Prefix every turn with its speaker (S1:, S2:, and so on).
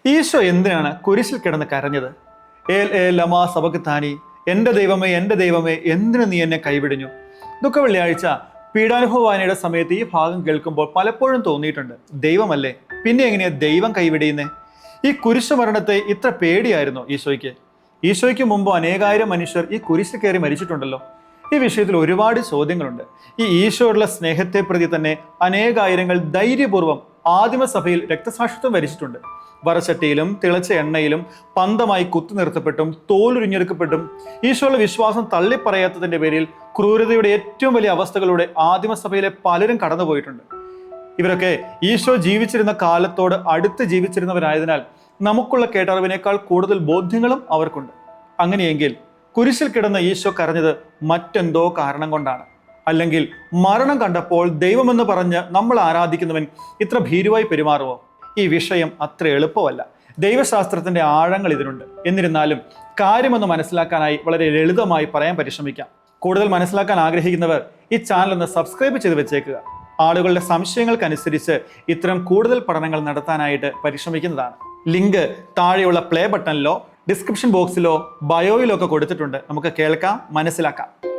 S1: ഈശോ എന്തിനാണ് കുരിശിൽ കിടന്ന് കരഞ്ഞത്? ഏൽ ഏ ലമാ സബക്താനി, എൻ്റെ ദൈവമേ എന്തിനു നീ എന്നെ കൈവിടിഞ്ഞു? ദുഃഖ വെള്ളിയാഴ്ച പീഡാനുഭവ വായനയുടെ സമയത്ത് ഈ ഭാഗം കേൾക്കുമ്പോൾ പലപ്പോഴും തോന്നിയിട്ടുണ്ട്, ദൈവമല്ലേ, പിന്നെ എങ്ങനെയാ ദൈവം കൈവിടിയുന്നേ? ഈ കുരിശു മരണത്തെ ഇത്ര പേടിയായിരുന്നു ഈശോയ്ക്ക്? ഈശോയ്ക്ക് മുമ്പ് അനേകായിരം മനുഷ്യർ ഈ കുരിശിൽ കയറി മരിച്ചിട്ടുണ്ടല്ലോ. ഈ വിഷയത്തിൽ ഒരുപാട് ചോദ്യങ്ങളുണ്ട്. ഈ ഈശോയുള്ള സ്നേഹത്തെ പ്രതി തന്നെ അനേകായിരങ്ങൾ ധൈര്യപൂർവ്വം ആദിമസഭയിൽ രക്തസാക്ഷിത്വം വരിച്ചിട്ടുണ്ട്. വറച്ചട്ടിയിലും തിളച്ച എണ്ണയിലും പന്തമായി കുത്തി നിർത്തപ്പെട്ടും തോലുരിഞ്ഞെടുക്കപ്പെട്ടും ഈശോയുടെ വിശ്വാസം തള്ളിപ്പറയാത്തതിന്റെ പേരിൽ ക്രൂരതയുടെ ഏറ്റവും വലിയ അവസ്ഥകളുടെ ആദിമസഭയിലെ പലരും കടന്നുപോയിട്ടുണ്ട്. ഇവരൊക്കെ ഈശോ ജീവിച്ചിരുന്ന കാലത്തോട് അടുത്ത് ജീവിച്ചിരുന്നവരായതിനാൽ നമുക്കുള്ള കേട്ടറിവിനേക്കാൾ കൂടുതൽ ബോധ്യങ്ങളും അവർക്കുണ്ട്. അങ്ങനെയെങ്കിൽ കുരിശിൽ കിടന്ന ഈശോ കരഞ്ഞത് മറ്റെന്തോ കാരണം കൊണ്ടാണ്. അല്ലെങ്കിൽ മരണം കണ്ടപ്പോൾ ദൈവമെന്ന് പറഞ്ഞ് നമ്മൾ ആരാധിക്കുന്നവൻ ഇത്ര ഭീരുവായി പെരുമാറുമോ? ഈ വിഷയം അത്ര എളുപ്പമല്ല. ദൈവശാസ്ത്രത്തിന്റെ ആഴങ്ങൾ ഇതിനുണ്ട്. എന്നിരുന്നാലും കാര്യമൊന്ന് മനസ്സിലാക്കാനായി വളരെ ലളിതമായി പറയാൻ പരിശ്രമിക്കാം. കൂടുതൽ മനസ്സിലാക്കാൻ ആഗ്രഹിക്കുന്നവർ ഈ ചാനൽ ഒന്ന് സബ്സ്ക്രൈബ് ചെയ്ത് വെച്ചേക്കുക. ആളുകളുടെ സംശയങ്ങൾക്കനുസരിച്ച് ഇത്തരം കൂടുതൽ പഠനങ്ങൾ നടത്താനായിട്ട് പരിശ്രമിക്കുന്നതാണ്. ലിങ്ക് താഴെയുള്ള പ്ലേ ബട്ടണിലോ ഡിസ്ക്രിപ്ഷൻ ബോക്സിലോ ബയോയിലോ ഒക്കെ കൊടുത്തിട്ടുണ്ട്. നമുക്ക് കേൾക്കാം, മനസ്സിലാക്കാം.